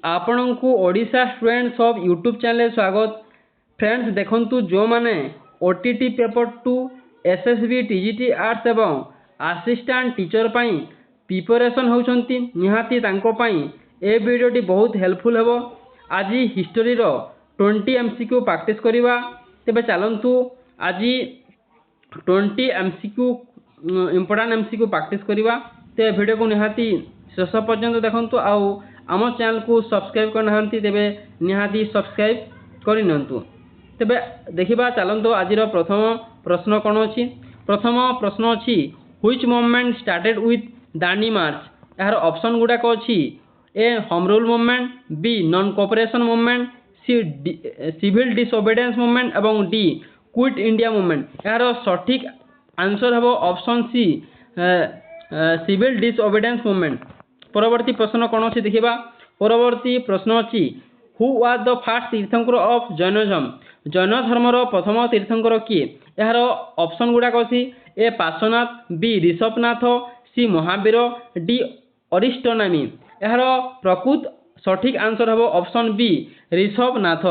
आपणଙ୍କୁ Odisha students of YouTube channel स्वागत। Friends देखंतु जो माने OTT paper 2 SSB TGT arts एवं असिस्टेंट टीचर पई प्रिपरेशन होउछंती निहाती तांको पई ए वीडियोटी बहुत हेल्पफुल हेबो। आज हिस्ट्री रो 20 एमसीक्यू प्रैक्टिस करिवा। तेबे चलंतु आज 20 एमसीक्यू इंपोर्टेंट एमसीक्यू प्रैक्टिस करिवा। ते वीडियो को निहाती शेष पर्यंत देखंतु आउ आम चैनल को सब्सक्राइब करना तेबे निहाती सब्सक्राइब करनियंतु। तेबे देखिबा चलंतु आजिर प्रथम प्रश्न कोन अछि। प्रथम प्रश्न अछि which movement started with Dandi march. यार ऑप्शन गुडा को अछि A home rule movement, B non cooperation movement, C civil disobedience movement एवं डी क्विट इंडिया मूवमेंट। यार सठिक आंसर हेबो option C civil disobedience movement. परवर्ती प्रश्न कौन अच्छी देखा। परवर्ती प्रश्न अच्छी who was the first tirthankar of Jainism. Jain धर्मर प्रथम तीर्थंकर किए। यार ऑप्शन गुड़ाक अच्छी A Parshvanath, B Rishabhnath, C Mahavir, D अरिस्टोनामी। यार प्रकृत सठिक आंसर हम ऑप्शन बी ऋषभनाथ।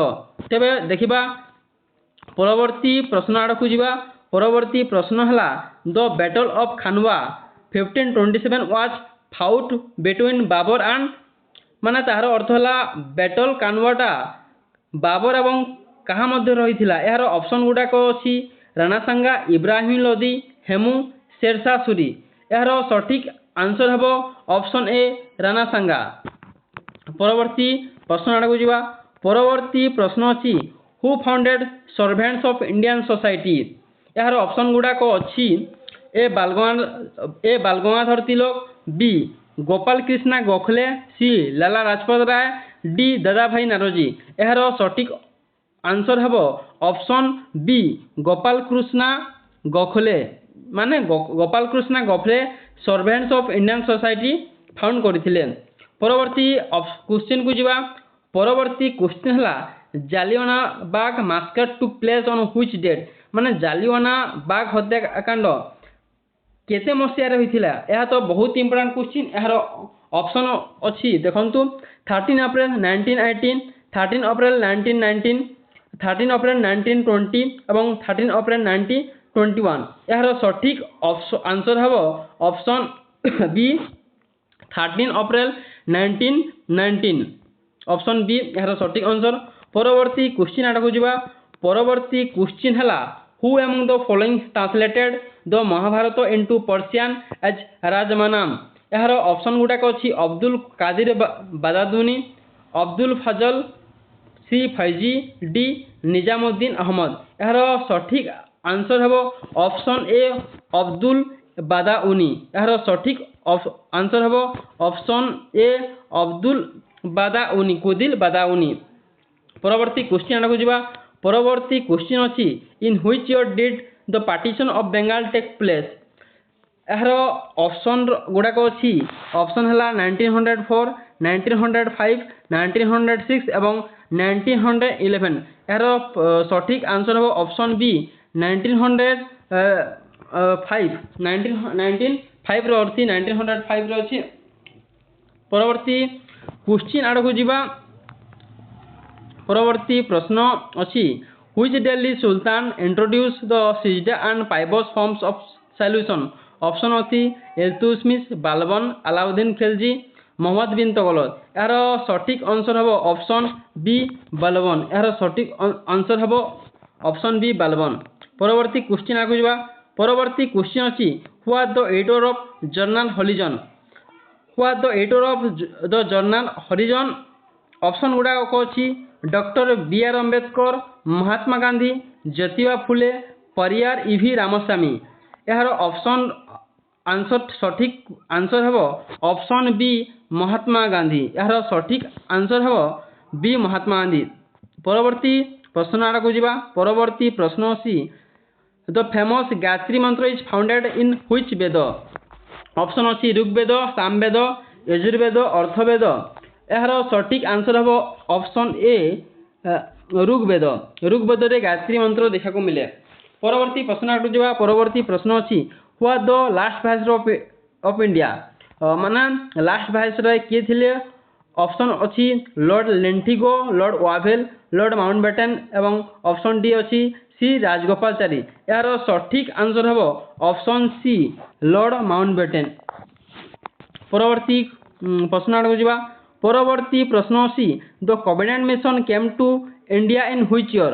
तेबे देखिबा परवर्ती प्रश्न आड़ को जीवा। परवर्ती प्रश्न है the battle of Khanwa 1527 was fought between Babar and माने तार अर्थ है बैटल कानवाटा बाबर एवं कहा मध्य रही। यार ऑप्शन गुड़ाक अच्छी राणा सांगा, इब्राहिम लोदी, हेमू, शेरशाह सूरी। यार सठिक आंसर हम ऑप्शन ए राणा सांगा। परवर्ती प्रश्न आड़ को जीवा। परवर्ती प्रश्न अच्छी who founded servants of Indian society. यार ऑप्शन गुड़ाक अच्छी A Bal Gangadhar Tilak, B Gopal Krishna Gokhale, C Lala Rajpat Rai, D Dadabhai Naoroji. यार सठिक आंसर हम ऑप्शन बी गोपाल कृष्णा गोखले माने Gopal Krishna Gokhale servants of Indian society found करथिले। परवर्ती क्वेश्चन को जीवा। परवर्ती क्वेश्चन है Jallianwala Bagh massacre took place on which date. माने जालियाना बाग हत्याकांड केते मसीह रही। यह तो बहुत इंपोर्टेंट क्वेश्चन। यार ऑप्शन अच्छी देखंतु 13 अप्रैल 1918, 13 अप्रैल 1919, 13 अप्रैल 1920 एवं 13 अप्रैल 1921। यार सठिक आंसर हम ऑप्शन बी 13 अप्रैल 1919। ऑप्शन बी यार सठिक आंसर। परवर्ती क्वेश्चन आड़ को जीवा। परवर्ती क्वेश्चन है who among the following translated the Mahabharata into Persian as Razmnama. यार ऑप्शन गुड़ाक अच्छी अब्दुल कादिर बादादुनी, अब्दुल फजल, सी फैजी, डी निजामुद्दीन अहमद। यार सठिक आंसर हम ऑप्शन ए अब्दुल बादाउनी। यार सठिक आंसर हम ऑप्शन ए अब्दुल बादाउनी कुदिल बादाउनी। परवर्ती क्वेश्चन आड़ को जीवा। परवर्ती क्वेश्चन अच्छी in which year did the partition of Bengal take place. यार ऑप्शन गुड़ाक अच्छी ऑप्शन है 1904, 1905, 1906 एवं 1911। यार सठिक आंसर हम ऑप्शन बी 1905 अच्छी। परवर्ती क्वेश्चन आड़ को जीवा। परवर्ती प्रश्न अच्छी which Delhi sultan introduced the सिजदा एंड पाइबस फॉर्म्स ऑफ सॉल्यूशन। ऑप्शन अच्छी इल्तुतमिश, बालबन, अलाउद्दीन खिलजी, मोहम्मद बिन तुगलक। यार सठिक आंसर हम ऑप्शन बी बालबन। यार सठिक आंसर हम ऑप्शन बी बालबन। परवर्ती क्वेश्चन आगे जावा। परवर्ती क्वेश्चन अच्छी who are the editor of journal Harijan. Who are the editor of the journal Harijan. Option गुड़ाक अच्छी doctor B R Ambedkar, Mahatma Gandhi, Jyotiba Phule, Periyar EV Ramaswamy. यार ऑप्शन आंसर सठिक आंसर हम ऑप्शन बी महात्मा गांधी। यार सठिक आंसर हम बी महात्मा गांधी। परवर्ती प्रश्न आड़ को जीवा। परवर्ती प्रश्न अच्छी the famous Gayatri mantra is founded in which Veda. Option अच्छी ऋग्वेद, सामवेद, यजुर्वेद, अर्थवेद। यार सठिक आंसर हम ऑप्शन ए ऋग्वेद। ऋग्वेद रे गायत्री मंत्र देखा को मिले। परवर्ती प्रश्न आड़ को जीवा। परवर्ती प्रश्न अच्छी who are the last viceroy of India. माने लास्ट वाइसरॉय किए थे ऑप्शन अच्छी Lord Linlithgow, Lord Wavell, Lord Mountbatten एवं ऑप्शन डी अच्छी सी राजगोपालचारी। यार सठिक आंसर हम ऑप्शन सी लॉर्ड माउंटबेटन। परवर्ती प्रश्न आड़ जा। परवर्ती प्रश्न अच्छी the cabinet mission came to India in which year.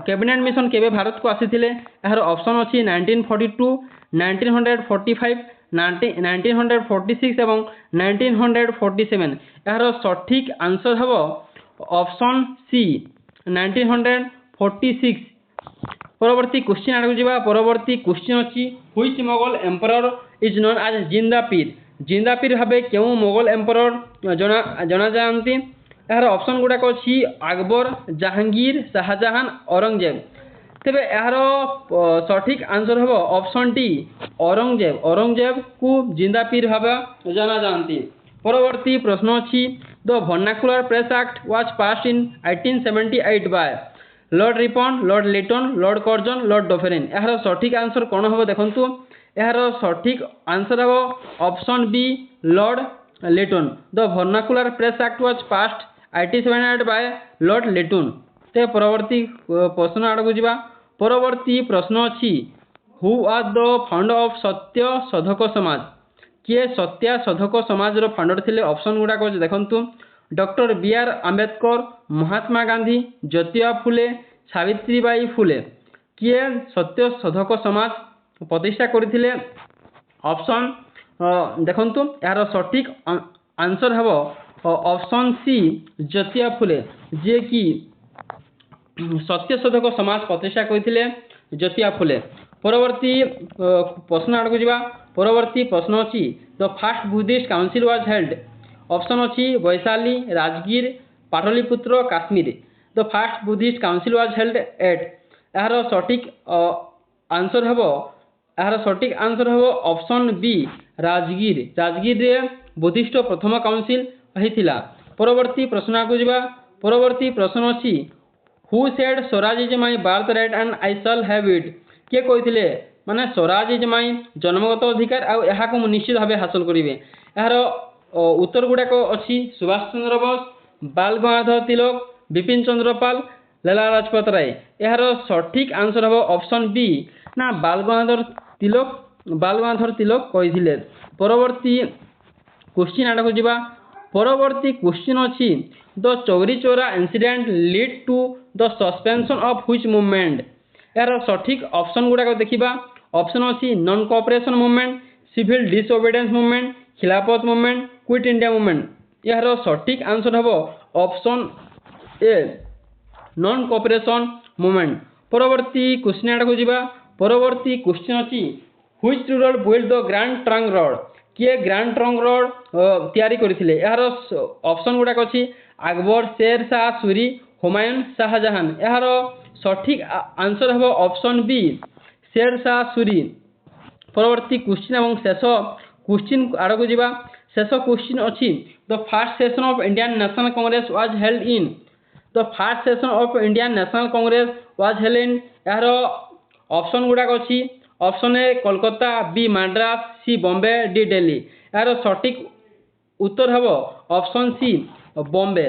Cabinet mission केबे भारत को आसीथिले। यार ऑप्शन अच्छी 1942, 1945, 1946 एवं 1947। यार सठिक आंसर हम ऑप्शन सी 1946। परवर्ती क्वेश्चन आड़ जा। परवर्ती क्वेश्चन अच्छी which Mughal emperor is known as Zinda Pir. जिंदा पीर भावे क्यों मोगल एम्परर जना जाती। यार ऑप्शन गुड़ाक अच्छी अकबर, जहांगीर, शाहजहां, औरंगजेब। तेबे यार सठिक आंसर हम ऑप्शन डी औरंगजेब। औरंगजेब को जिंदा पीर भाव जाना जाती। परवर्ती प्रश्न अच्छी the vernacular press act was passed in 1878 by Lord Ripon, Lord Lytton, Lord Curzon, Lord Dufferin. यार सठिक आंसर कौन हम देखु। यार सठिक आंसर हम option B Lord Lytton. The vernacular press act was passed 1878 by Lord Lytton. ते परवर्ती प्रश्न आड़ जा। परवर्ती प्रश्न अच्छी who are the founder of Satya Shodhak समाज। किए सत्या शोधक समाज रो फाउंडर थिले। ऑप्शन गुड़ाक देखु डॉक्टर बी आर आंबेडकर, महात्मा गांधी, ज्योतिबा फुले, सावित्रीबाई फुले। किए सत्य शोधक समाज प्रतिष्ठा करथिले। ऑप्शन देखु यार सठिक आंसर हम ऑप्शन सी ज्योतिबा फुले, जे कि सत्य शोधक समाज प्रतिष्ठा करथिले ज्योतिबा फुले। परवर्ती प्रश्न आड़ जा। परवर्ती प्रश्न अच्छी the first Buddhist council was held. Option अच्छी Vaishali, Rajgir, Pataliputra, Kashmir. The first Buddhist council was held at. यार सठिक आंसर हम ऑप्शन बी राजगीर। राजगीर रे बुद्धिस्ट प्रथम काउंसिल होइथिला। परवर्ती प्रश्न आगु जा। परवर्ती प्रश्न अच्छी who said Swaraj is my birth right and I shall have it. किए कहिथिले माने स्वराज इज माय जन्मगत अधिकार आ यहा को निश्चित भाव हासिल करिवे। यार उत्तर गुड़ाक अच्छी सुभाष चंद्र बोस, बाल गंगाधर तिलक, बिपिन चंद्र पाल, लाला लाजपत राय। यार सठिक आंसर हम ऑप्शन बी ना बाल गंगाधर तिलक कहिथिले। परवर्ती क्वेश्चन आड़ जा। परवर्ती क्वेश्चन अच्छी the Chauri Chaura incident lead to the suspension of which movement. यार सठिक ऑप्शन गुड़ाक देखा। ऑप्शन अच्छी non cooperation movement, civil disobedience movement, Khilafat movement, quit India movement. यार सठिक आंसर हम option A non cooperation movement. परवर्ती क्वेश्चन आड़ जा। परवर्ती क्वेश्चन अच्छी which ruler build the grand trunk road. किए ग्रैंड ट्रंक रोड तैयारी करथिले। यार ऑप्शन गुड़ाक अच्छी अकबर, शेर शाह सूरी, हुमायूं, शाहजहां। यार सठिक आंसर हम ऑप्शन बी शेर शाह सूरी। परवर्ती क्वेश्चन एवं शेष क्वेश्चन आड़ जा। शेष क्वेश्चन अच्छी the first session of Indian National Congress was held in. The first session of Indian National Congress was held in. यार ऑप्शन गुड़ाक अच्छी option A Kolkata, B Madras, C Bombay, D Delhi. यार सठिक उत्तर हम ऑप्शन सी बॉम्बे।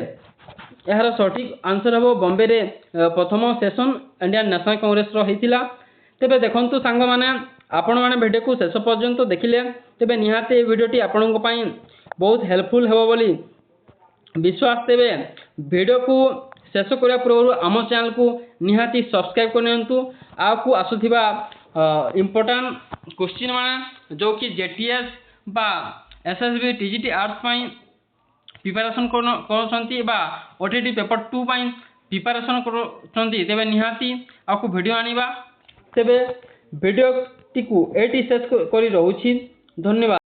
यार सठिक आंसर हम बॉम्बे रे प्रथम सेशन इंडियन नेशनल कांग्रेस होइतिला। तेबे देखंतु सांग माने आपण माने वीडियो को शेष पर्यंत देखिले तेबे निहाते ए वीडियोटी आपनको पई बहुत हेल्पफुल हेबो बोली विश्वास। तेबे वीडियो को शेष करिया पूर्व आम चैनल को निहाती सब्सक्राइब करनियंतु। आपको आसुथिबा इम्पोर्टेंट क्वेश्चन माने जो कि जेटीएस बा एसएसबी टीजीटी आर्ट्स पई प्रिपरेशन करछंती बा ओटीटी पेपर 2 पई प्रिपरेशन करछंती तेबे निहाती आपको वीडियो आनिबा। तेबे वीडियो टिकु एटी शेष करी रहउछि। धन्यवाद।